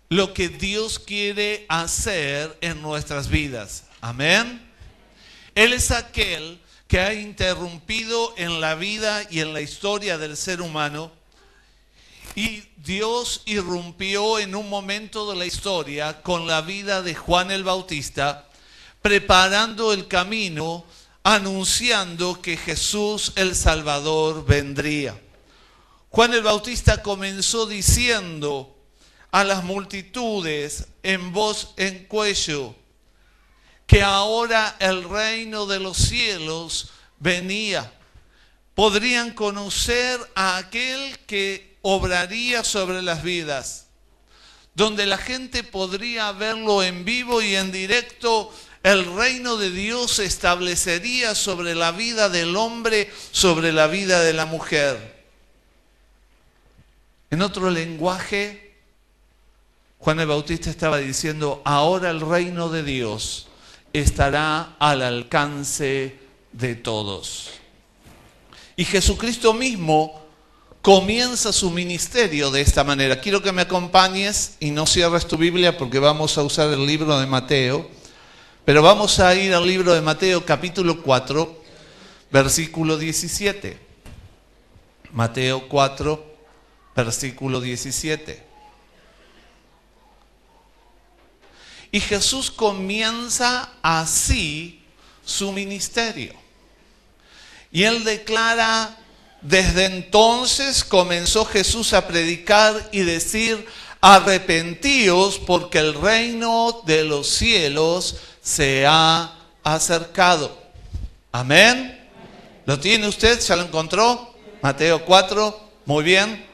lo que Dios quiere hacer en nuestras vidas. Amén. Él es aquel que ha interrumpido en la vida y en la historia del ser humano. Y Dios irrumpió en un momento de la historia con la vida de Juan el Bautista, preparando el camino, anunciando que Jesús el Salvador vendría. Juan el Bautista comenzó diciendo a las multitudes en voz en cuello que ahora el reino de los cielos venía. Podrían conocer a aquel que obraría sobre las vidas, donde la gente podría verlo en vivo y en directo. El reino de Dios se establecería sobre la vida del hombre, sobre la vida de la mujer. En otro lenguaje, Juan el Bautista estaba diciendo, ahora el reino de Dios estará al alcance de todos. Y Jesucristo mismo comienza su ministerio de esta manera. Quiero que me acompañes y no cierres tu Biblia porque vamos a usar el libro de Mateo. Pero vamos a ir al libro de Mateo capítulo 4, versículo 17. Mateo 4, versículo 17. Y Jesús comienza así su ministerio. Y él declara, desde entonces comenzó Jesús a predicar y decir, arrepentíos porque el reino de los cielos se ha acercado. Amén. ¿Lo tiene usted? ¿Ya lo encontró? Mateo 4, muy bien.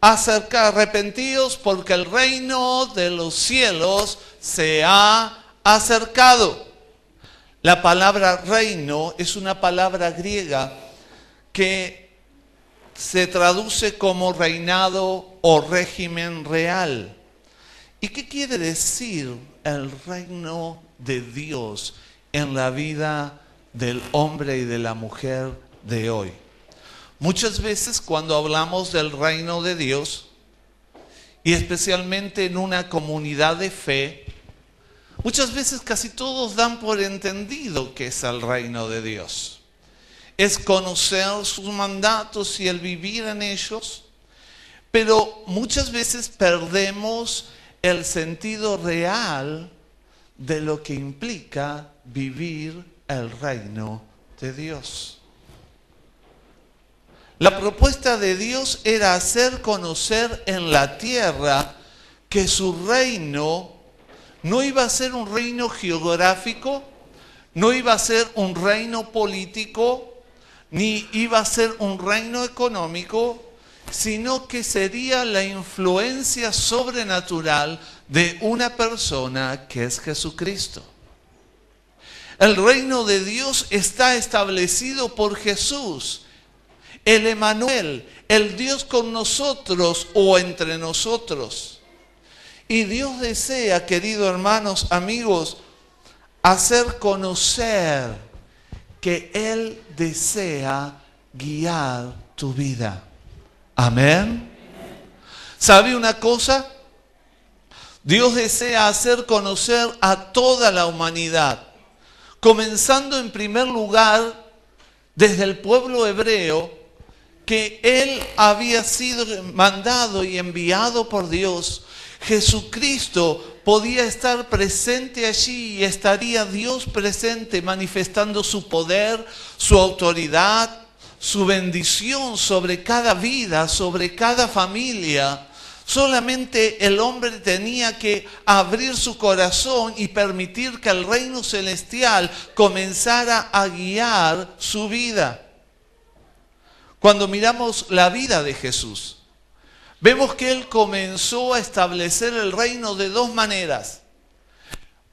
Arrepentíos porque el reino de los cielos se ha acercado. La palabra reino es una palabra griega que se traduce como reinado o régimen real. ¿Y qué quiere decir el reino de Dios en la vida del hombre y de la mujer de hoy? Muchas veces cuando hablamos del reino de Dios, y especialmente en una comunidad de fe, muchas veces casi todos dan por entendido que es el reino de Dios. Es conocer sus mandatos y el vivir en ellos, pero muchas veces perdemos el sentido real de lo que implica vivir el reino de Dios. La propuesta de Dios era hacer conocer en la tierra que su reino no iba a ser un reino geográfico, no iba a ser un reino político, ni iba a ser un reino económico, sino que sería la influencia sobrenatural de una persona que es Jesucristo. El reino de Dios está establecido por Jesús, el Emmanuel, el Dios con nosotros o entre nosotros. Y Dios desea, queridos hermanos, amigos, hacer conocer que Él desea guiar tu vida. Amén. ¿Sabe una cosa? Dios desea hacer conocer a toda la humanidad, comenzando en primer lugar desde el pueblo hebreo, que Él había sido mandado y enviado por Dios. Jesucristo podía estar presente allí y estaría Dios presente manifestando su poder, su autoridad, su bendición sobre cada vida, sobre cada familia. Solamente el hombre tenía que abrir su corazón y permitir que el reino celestial comenzara a guiar su vida. Cuando miramos la vida de Jesús, vemos que Él comenzó a establecer el reino de dos maneras.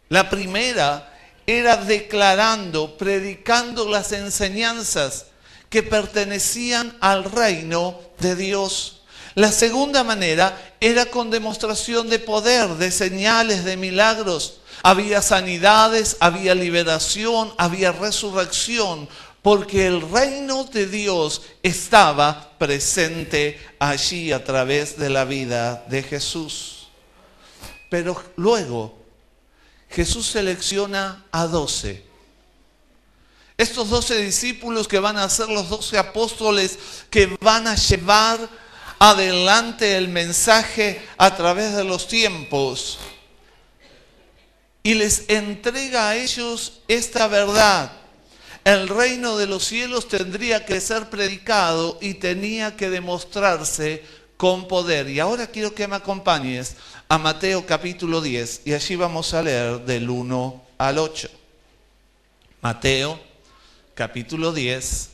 La primera era declarando, predicando las enseñanzas que pertenecían al reino de Dios. La segunda manera era con demostración de poder, de señales, de milagros. Había sanidades, había liberación, había resurrección, porque el reino de Dios estaba presente allí a través de la vida de Jesús. Pero luego Jesús selecciona a 12. Estos 12 discípulos que van a ser los 12 apóstoles que van a llevar adelante el mensaje a través de los tiempos. Y les entrega a ellos esta verdad. El reino de los cielos tendría que ser predicado y tenía que demostrarse con poder. Y ahora quiero que me acompañes a Mateo capítulo 10 y allí vamos a leer del 1 al 8. Mateo capítulo 10,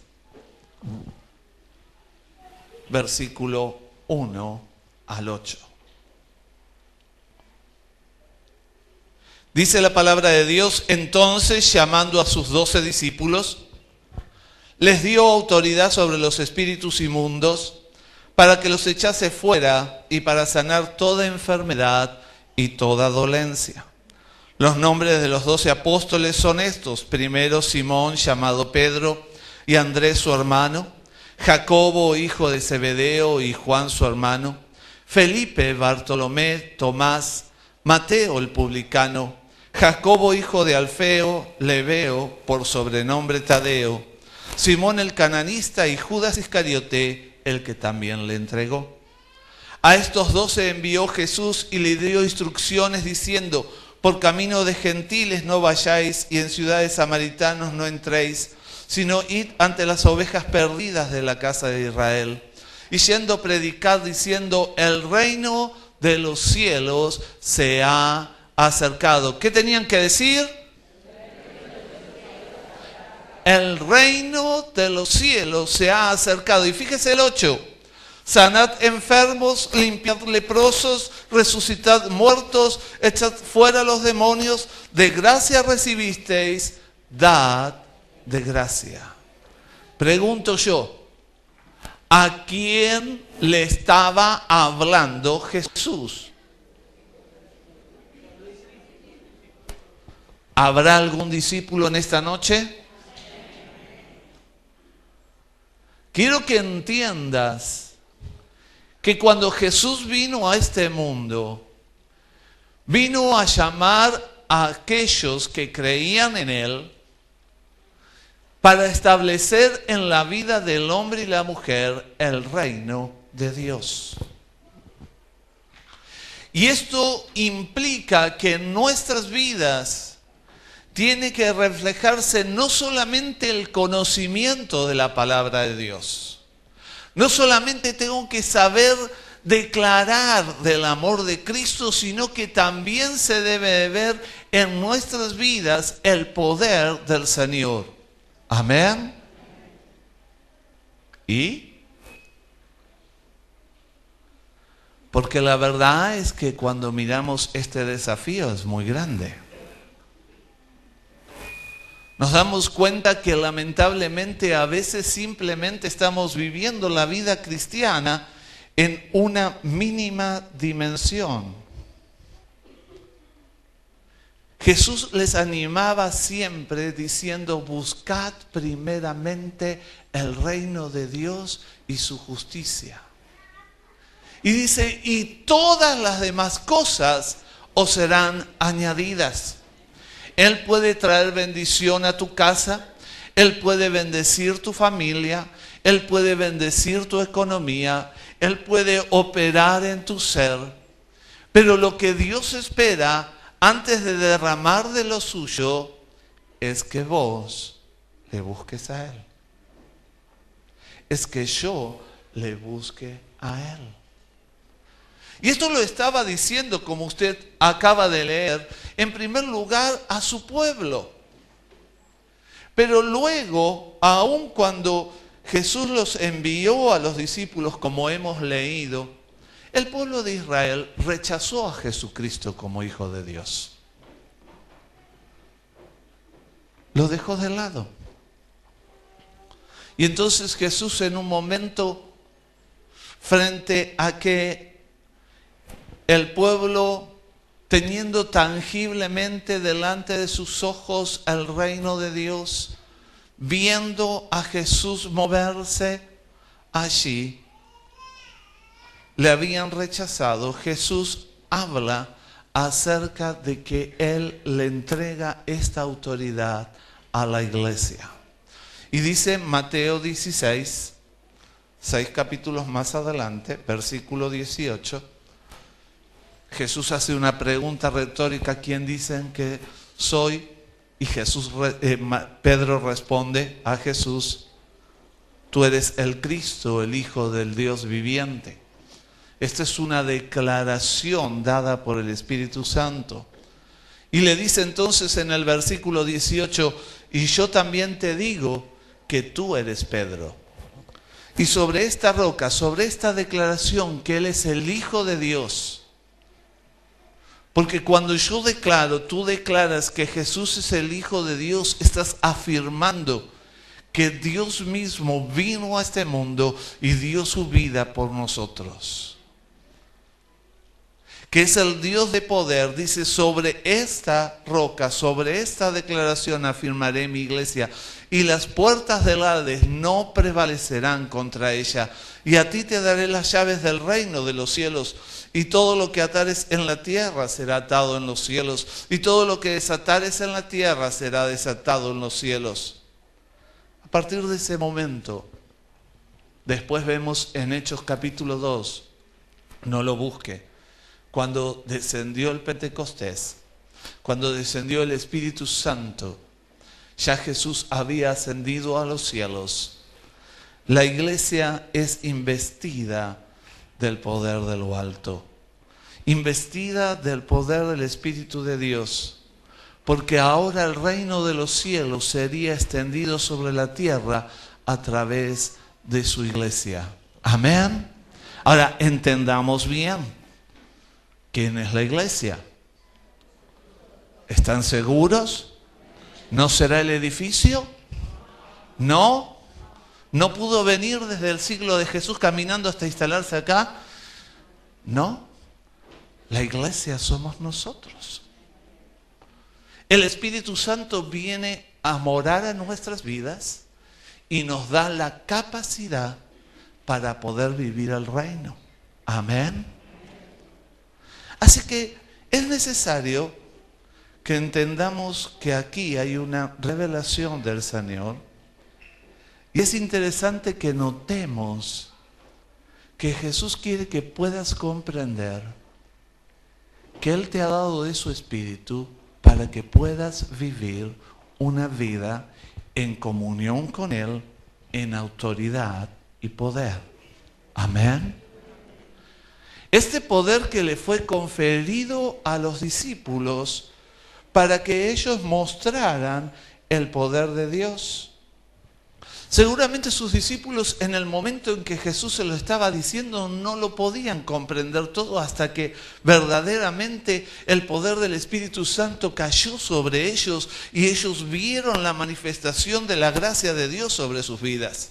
versículo 1 al 8. Dice la palabra de Dios: entonces, llamando a sus 12 discípulos, les dio autoridad sobre los espíritus inmundos para que los echase fuera y para sanar toda enfermedad y toda dolencia. Los nombres de los 12 apóstoles son estos: primero Simón, llamado Pedro, y Andrés su hermano, Jacobo, hijo de Zebedeo, y Juan su hermano, Felipe, Bartolomé, Tomás, Mateo el publicano, Jacobo, hijo de Alfeo, Lebeo, por sobrenombre Tadeo, Simón el cananista y Judas Iscariote, el que también le entregó. A estos 12 envió Jesús y le dio instrucciones diciendo: por camino de gentiles no vayáis y en ciudades samaritanos no entréis, sino id ante las ovejas perdidas de la casa de Israel. Y yendo predicar diciendo: el reino de los cielos se ha acercado. ¿Qué tenían que decir? El reino de los cielos se ha acercado. Y fíjese el 8. Sanad enfermos, limpiad leprosos, resucitad muertos, echad fuera los demonios. De gracia recibisteis, dad de gracia. Pregunto yo, ¿a quién le estaba hablando Jesús? ¿Habrá algún discípulo en esta noche? Quiero que entiendas que cuando Jesús vino a este mundo, vino a llamar a aquellos que creían en Él para establecer en la vida del hombre y la mujer el reino de Dios. Y esto implica que en nuestras vidas tiene que reflejarse no solamente el conocimiento de la palabra de Dios. No solamente tengo que saber declarar del amor de Cristo, sino que también se debe de ver en nuestras vidas el poder del Señor. Amén. ¿Y? Porque la verdad es que cuando miramos este desafío es muy grande. Nos damos cuenta que lamentablemente a veces simplemente estamos viviendo la vida cristiana en una mínima dimensión. Jesús les animaba siempre diciendo: buscad primeramente el reino de Dios y su justicia. Y dice: y todas las demás cosas os serán añadidas. Él puede traer bendición a tu casa, Él puede bendecir tu familia, Él puede bendecir tu economía, Él puede operar en tu ser. Pero lo que Dios espera antes de derramar de lo suyo es que vos le busques a Él. Es que yo le busque a Él. Y esto lo estaba diciendo, como usted acaba de leer, en primer lugar a su pueblo. Pero luego, aun cuando Jesús los envió a los discípulos, como hemos leído, el pueblo de Israel rechazó a Jesucristo como Hijo de Dios. Lo dejó de lado. Y entonces Jesús, en un momento, frente a que el pueblo, teniendo tangiblemente delante de sus ojos el reino de Dios, viendo a Jesús moverse allí, le habían rechazado, Jesús habla acerca de que Él le entrega esta autoridad a la iglesia. Y dice Mateo 16, 6 capítulos más adelante, versículo 18, Jesús hace una pregunta retórica: ¿quién dicen que soy? Y Pedro responde a Jesús: tú eres el Cristo, el Hijo del Dios viviente. Esta es una declaración dada por el Espíritu Santo. Y le dice entonces en el versículo 18: y yo también te digo que tú eres Pedro. Y sobre esta roca, sobre esta declaración que Él es el Hijo de Dios, porque cuando yo declaro, tú declaras que Jesús es el Hijo de Dios, estás afirmando que Dios mismo vino a este mundo y dio su vida por nosotros. Que es el Dios de poder. Dice: sobre esta roca, sobre esta declaración afirmaré mi iglesia, y las puertas del Hades no prevalecerán contra ella. Y a ti te daré las llaves del reino de los cielos. Y todo lo que atares en la tierra será atado en los cielos. Y todo lo que desatares en la tierra será desatado en los cielos. A partir de ese momento, después vemos en Hechos capítulo 2, no lo busque, cuando descendió el Pentecostés, cuando descendió el Espíritu Santo, ya Jesús había ascendido a los cielos. La iglesia es investida del poder de lo alto, investida del poder del Espíritu de Dios, porque ahora el reino de los cielos sería extendido sobre la tierra a través de su iglesia. Amén. Ahora entendamos bien, ¿quién es la iglesia? ¿Están seguros? ¿No será el edificio? No. ¿No pudo venir desde el siglo de Jesús caminando hasta instalarse acá? No. La iglesia somos nosotros. El Espíritu Santo viene a morar en nuestras vidas y nos da la capacidad para poder vivir el reino. Amén. Así que es necesario que entendamos que aquí hay una revelación del Señor. Y es interesante que notemos que Jesús quiere que puedas comprender que Él te ha dado de su Espíritu para que puedas vivir una vida en comunión con Él, en autoridad y poder. Amén. Este poder que le fue conferido a los discípulos para que ellos mostraran el poder de Dios. Seguramente sus discípulos, en el momento en que Jesús se lo estaba diciendo, no lo podían comprender todo hasta que verdaderamente el poder del Espíritu Santo cayó sobre ellos y ellos vieron la manifestación de la gracia de Dios sobre sus vidas.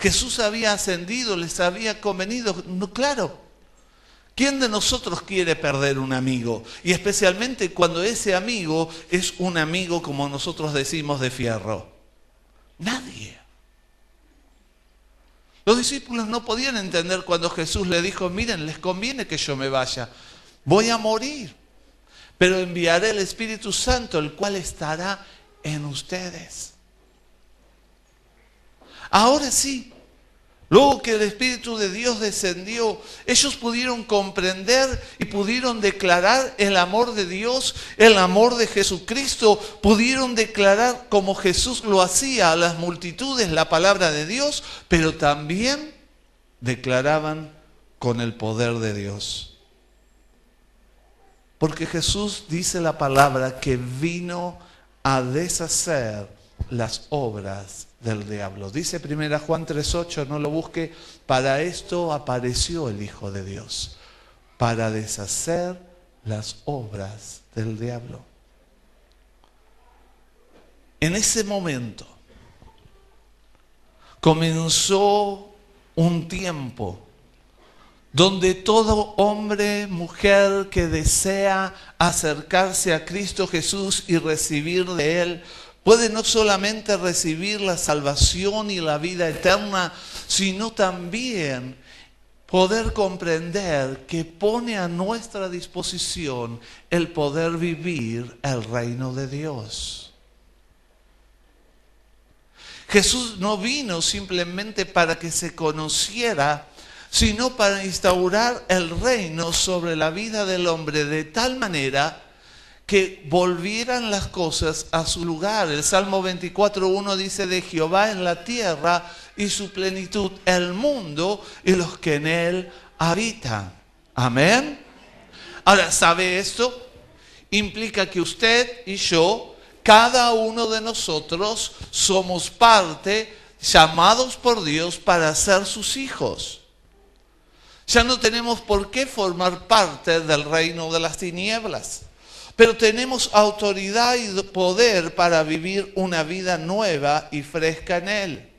Jesús había ascendido, les había convenido. No, claro, ¿quién de nosotros quiere perder un amigo? Y especialmente cuando ese amigo es un amigo, como nosotros decimos, de fierro. Nadie. Los discípulos no podían entender cuando Jesús le dijo: miren, les conviene que yo me vaya, voy a morir, pero enviaré el Espíritu Santo, el cual estará en ustedes. Ahora sí, luego que el Espíritu de Dios descendió, ellos pudieron comprender y pudieron declarar el amor de Dios, el amor de Jesucristo. Pudieron declarar como Jesús lo hacía a las multitudes la palabra de Dios, pero también declaraban con el poder de Dios. Porque Jesús, dice la palabra, que vino a deshacer las obras del diablo. Dice 1 Juan 3:8, no lo busque: para esto apareció el Hijo de Dios, para deshacer las obras del diablo. En ese momento comenzó un tiempo donde todo hombre, mujer que desea acercarse a Cristo Jesús y recibir de Él, puede no solamente recibir la salvación y la vida eterna, sino también poder comprender que pone a nuestra disposición el poder vivir el reino de Dios. Jesús no vino simplemente para que se conociera, sino para instaurar el reino sobre la vida del hombre de tal manera que volvieran las cosas a su lugar. El Salmo 24:1 dice: de Jehová es la tierra y su plenitud, el mundo y los que en él habitan. Amén. Ahora, ¿sabe esto? Implica que usted y yo, cada uno de nosotros, somos parte, llamados por Dios para ser sus hijos. Ya no tenemos por qué formar parte del reino de las tinieblas, pero tenemos autoridad y poder para vivir una vida nueva y fresca en Él.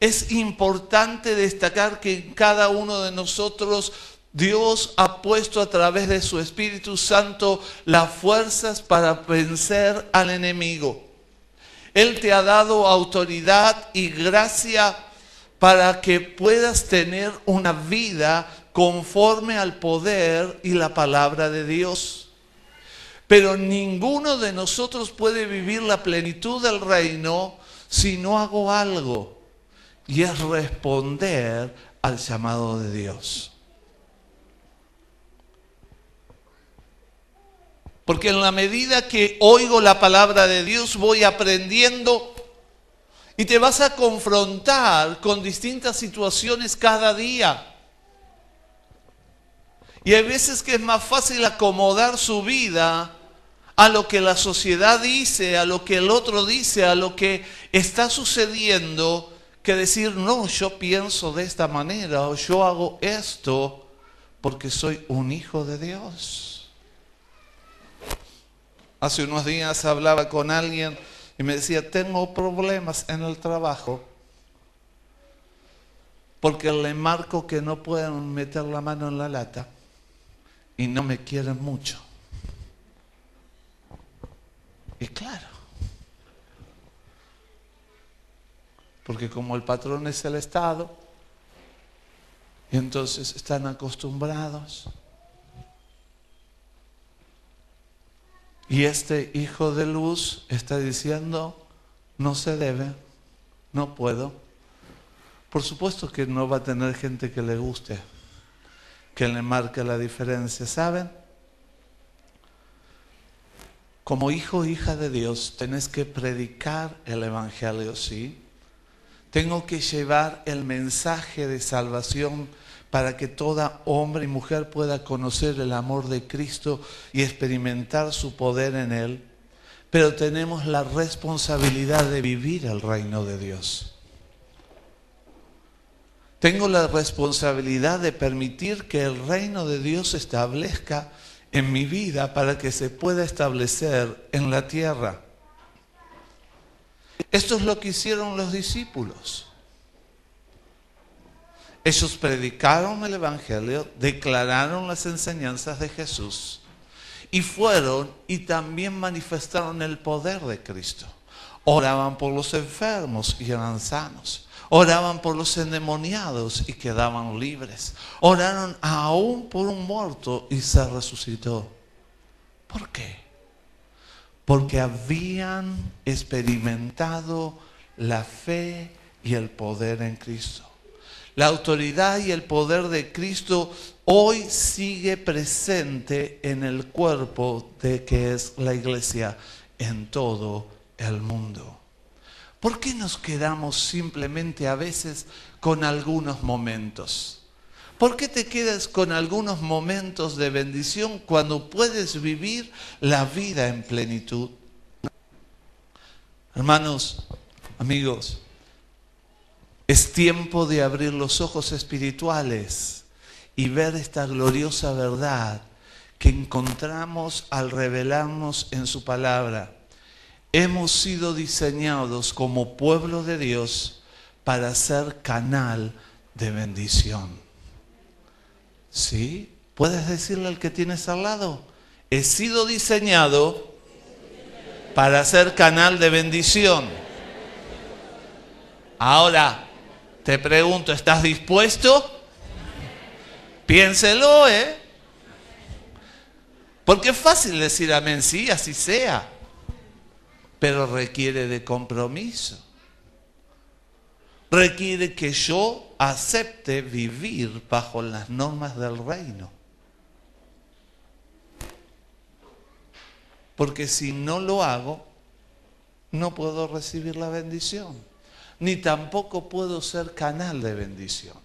Es importante destacar que en cada uno de nosotros Dios ha puesto a través de su Espíritu Santo las fuerzas para vencer al enemigo. Él te ha dado autoridad y gracia para que puedas tener una vida conforme al poder y la palabra de Dios. Pero ninguno de nosotros puede vivir la plenitud del reino si no hago algo, y es responder al llamado de Dios. Porque en la medida que oigo la palabra de Dios, voy aprendiendo y te vas a confrontar con distintas situaciones cada día. Y hay veces que es más fácil acomodar su vida a lo que la sociedad dice, a lo que el otro dice, a lo que está sucediendo, que decir: no, yo pienso de esta manera, o yo hago esto porque soy un hijo de Dios. Hace unos días hablaba con alguien y me decía: tengo problemas en el trabajo porque le marco que no pueden meter la mano en la lata y no me quieren mucho. Y claro, porque como el patrón es el Estado, y entonces están acostumbrados. Y este hijo de luz está diciendo: no se debe, no puedo. Por supuesto que no va a tener gente que le guste, que le marque la diferencia, ¿saben? Como hijo o hija de Dios, tenés que predicar el Evangelio, ¿sí? Tengo que llevar el mensaje de salvación para que toda hombre y mujer pueda conocer el amor de Cristo y experimentar su poder en Él. Pero tenemos la responsabilidad de vivir el reino de Dios. Tengo la responsabilidad de permitir que el reino de Dios se establezca en mi vida para que se pueda establecer en la tierra. Esto es lo que hicieron los discípulos. Ellos predicaron el Evangelio, declararon las enseñanzas de Jesús y fueron y también manifestaron el poder de Cristo. Oraban por los enfermos y eran sanos. Oraban por los endemoniados y quedaban libres. Oraron aún por un muerto y se resucitó. ¿Por qué? Porque habían experimentado la fe y el poder en Cristo. La autoridad y el poder de Cristo hoy sigue presente en el cuerpo de que es la iglesia en todo el mundo. ¿Por qué nos quedamos simplemente a veces con algunos momentos? ¿Por qué te quedas con algunos momentos de bendición cuando puedes vivir la vida en plenitud? Hermanos, amigos, es tiempo de abrir los ojos espirituales y ver esta gloriosa verdad que encontramos al revelarnos en su palabra. Hemos sido diseñados como pueblo de Dios para ser canal de bendición. ¿Sí? ¿Puedes decirle al que tienes al lado? He sido diseñado para ser canal de bendición. Ahora, te pregunto, ¿estás dispuesto? Piénselo, ¿eh? Porque es fácil decir amén, sí, así sea. Pero requiere de compromiso. Requiere que yo acepte vivir bajo las normas del reino. Porque si no lo hago, no puedo recibir la bendición. Ni tampoco puedo ser canal de bendición.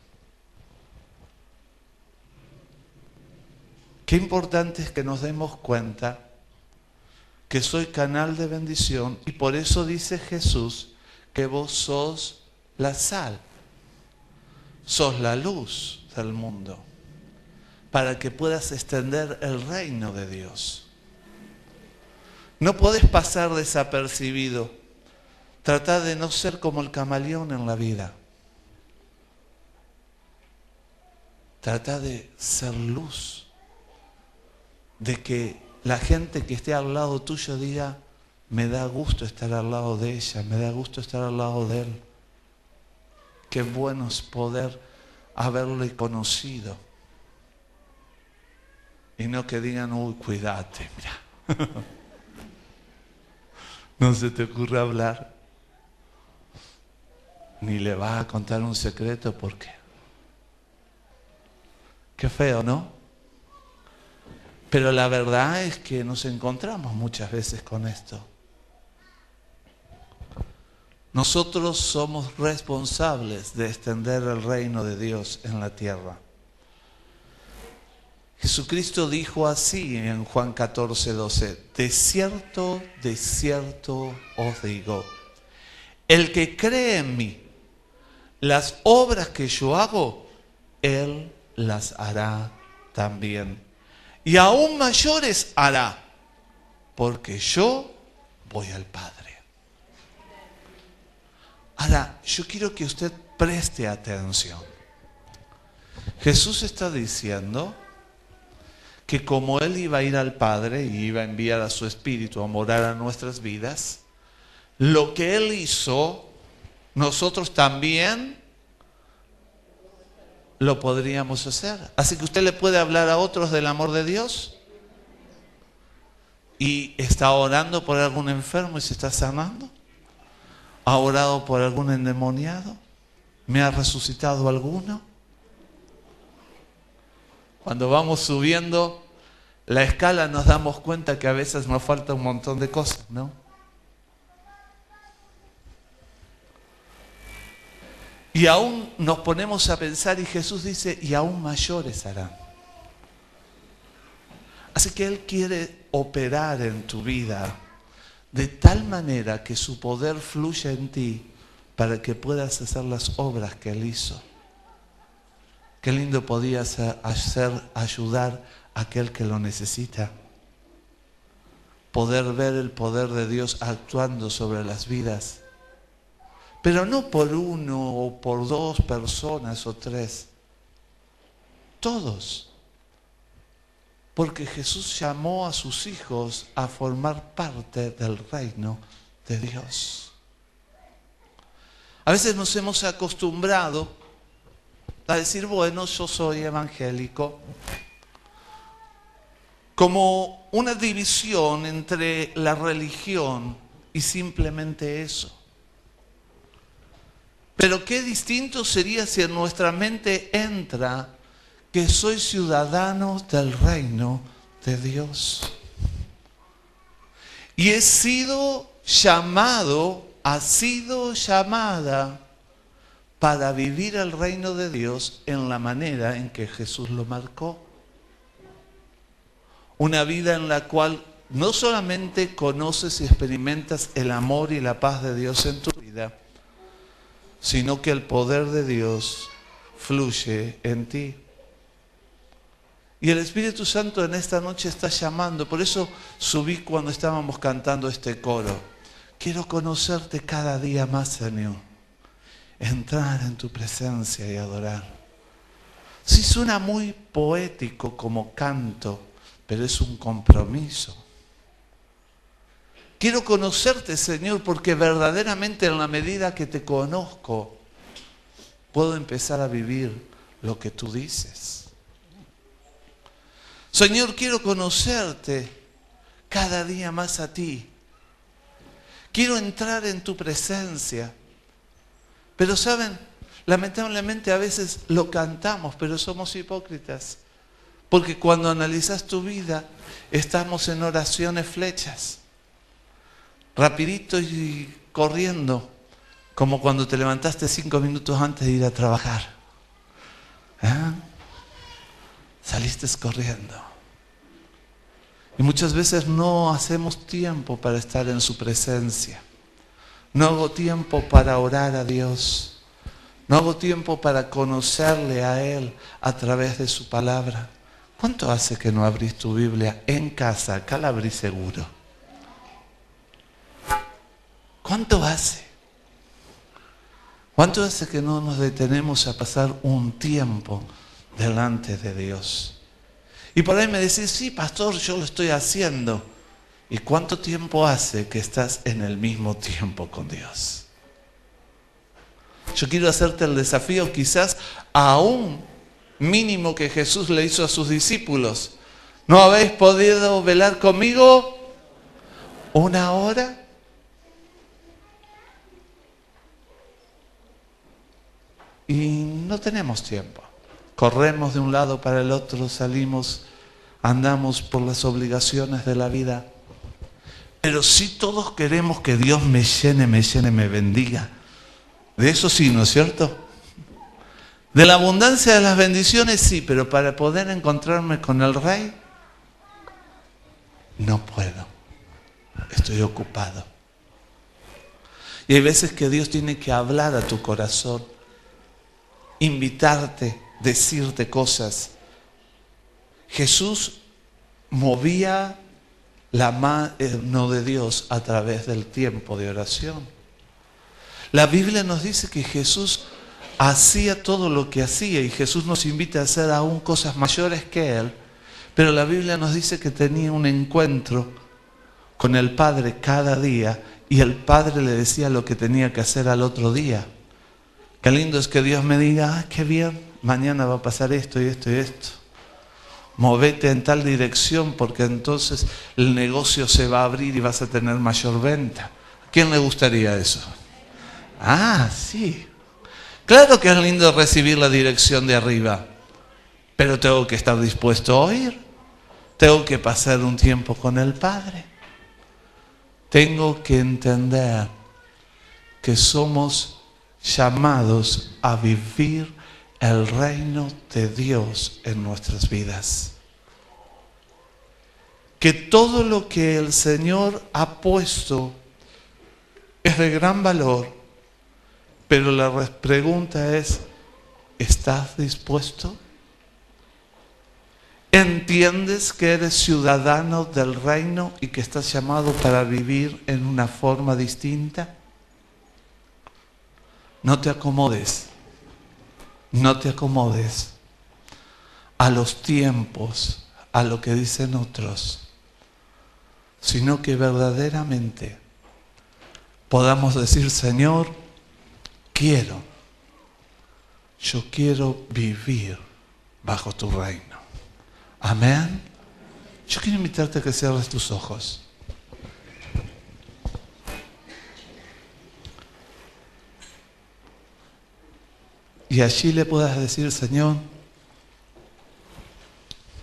Qué importante es que nos demos cuenta que soy canal de bendición y por eso dice Jesús que vos sos la sal, sos la luz del mundo, para que puedas extender el reino de Dios. No podés pasar desapercibido. Trata de no ser como el camaleón en la vida. Trata de ser luz. De que la gente que esté al lado tuyo diga, me da gusto estar al lado de ella, me da gusto estar al lado de él. Qué bueno es poder haberle conocido. Y no que digan, uy, cuídate, mira. No se te ocurre hablar. Ni le vas a contar un secreto, ¿por qué? Qué feo, ¿no? Pero la verdad es que nos encontramos muchas veces con esto. Nosotros somos responsables de extender el reino de Dios en la tierra. Jesucristo dijo así en Juan 14:12, de cierto os digo, el que cree en mí, las obras que yo hago, él las hará también. Y aún mayores hará, porque yo voy al Padre. Ahora, yo quiero que usted preste atención. Jesús está diciendo que como Él iba a ir al Padre y iba a enviar a su Espíritu a morar a nuestras vidas, lo que Él hizo, nosotros también lo podríamos hacer. Así que usted le puede hablar a otros del amor de Dios y está orando por algún enfermo y se está sanando. ¿Ha orado por algún endemoniado? ¿Me ha resucitado alguno? Cuando vamos subiendo la escala nos damos cuenta que a veces nos falta un montón de cosas, ¿no? Y aún nos ponemos a pensar y Jesús dice, y aún mayores harán. Así que Él quiere operar en tu vida de tal manera que su poder fluya en ti para que puedas hacer las obras que Él hizo. Qué lindo podía hacer ayudar a aquel que lo necesita. Poder ver el poder de Dios actuando sobre las vidas. Pero no por uno o por dos personas o tres. Todos. Porque Jesús llamó a sus hijos a formar parte del reino de Dios. A veces nos hemos acostumbrado a decir, bueno, yo soy evangélico, como una división entre la religión y simplemente eso. Pero qué distinto sería si en nuestra mente entra que soy ciudadano del reino de Dios. Y he sido llamado, ha sido llamada para vivir el reino de Dios en la manera en que Jesús lo marcó. Una vida en la cual no solamente conoces y experimentas el amor y la paz de Dios en tu vida, sino que el poder de Dios fluye en ti. Y el Espíritu Santo en esta noche está llamando. Por eso subí cuando estábamos cantando este coro. Quiero conocerte cada día más, Señor. Entrar en tu presencia y adorar. Sí suena muy poético como canto, pero es un compromiso. Quiero conocerte, Señor, porque verdaderamente en la medida que te conozco, puedo empezar a vivir lo que tú dices. Señor, quiero conocerte cada día más a ti. Quiero entrar en tu presencia. Pero saben, lamentablemente a veces lo cantamos, pero somos hipócritas. Porque cuando analizas tu vida, estamos en oraciones flechas. Rapidito y corriendo, como cuando te levantaste 5 minutos antes de ir a trabajar. Saliste corriendo. Y muchas veces no hacemos tiempo para estar en su presencia. No hago tiempo para orar a Dios. No hago tiempo para conocerle a Él a través de su palabra. ¿Cuánto hace que no abrís tu Biblia en casa? Acá la abrí seguro. ¿Cuánto hace? ¿Cuánto hace que no nos detenemos a pasar un tiempo delante de Dios? Y por ahí me decís, sí, pastor, yo lo estoy haciendo. ¿Y cuánto tiempo hace que estás en el mismo tiempo con Dios? Yo quiero hacerte el desafío quizás aún mínimo que Jesús le hizo a sus discípulos. ¿No habéis podido velar conmigo 1 hora? Y no tenemos tiempo. Corremos de un lado para el otro, salimos, andamos por las obligaciones de la vida. Pero sí todos queremos que Dios me llene, me bendiga. De eso sí, ¿no es cierto? De la abundancia de las bendiciones sí, pero para poder encontrarme con el Rey, no puedo. Estoy ocupado. Y hay veces que Dios tiene que hablar a tu corazón, invitarte, decirte cosas. Jesús movía la mano de Dios a través del tiempo de oración. La Biblia nos dice que Jesús hacía todo lo que hacía y Jesús nos invita a hacer aún cosas mayores que Él, pero la Biblia nos dice que tenía un encuentro con el Padre cada día y el Padre le decía lo que tenía que hacer al otro día. Qué lindo es que Dios me diga, qué bien, mañana va a pasar esto y esto y esto. Movete en tal dirección porque entonces el negocio se va a abrir y vas a tener mayor venta. ¿A quién le gustaría eso? Sí. Claro que es lindo recibir la dirección de arriba, pero tengo que estar dispuesto a oír. Tengo que pasar un tiempo con el Padre. Tengo que entender que somos llamados a vivir el reino de Dios en nuestras vidas. Que todo lo que el Señor ha puesto es de gran valor, pero la pregunta es, ¿estás dispuesto? ¿Entiendes que eres ciudadano del reino y que estás llamado para vivir en una forma distinta? No te acomodes. No te acomodes a los tiempos, a lo que dicen otros, sino que verdaderamente podamos decir, Señor, yo quiero vivir bajo tu reino. Amén. Yo quiero invitarte a que cierres tus ojos. Y allí le puedas decir, Señor,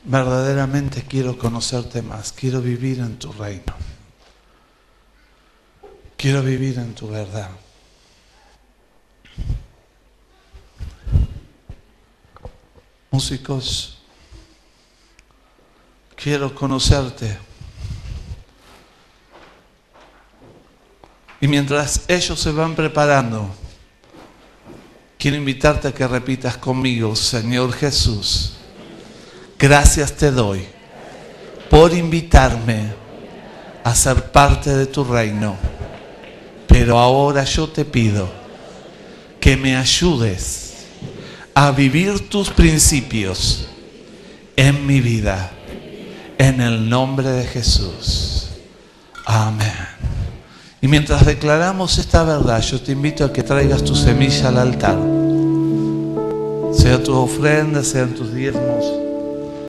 verdaderamente quiero conocerte más, quiero vivir en tu reino. Quiero vivir en tu verdad. Músicos, quiero conocerte. Y mientras ellos se van preparando, quiero invitarte a que repitas conmigo, Señor Jesús, gracias te doy por invitarme a ser parte de tu reino. Pero ahora yo te pido que me ayudes a vivir tus principios en mi vida. En el nombre de Jesús. Amén. Y mientras declaramos esta verdad, yo te invito a que traigas tu semilla al altar. Sea tu ofrenda, sean tus diezmos.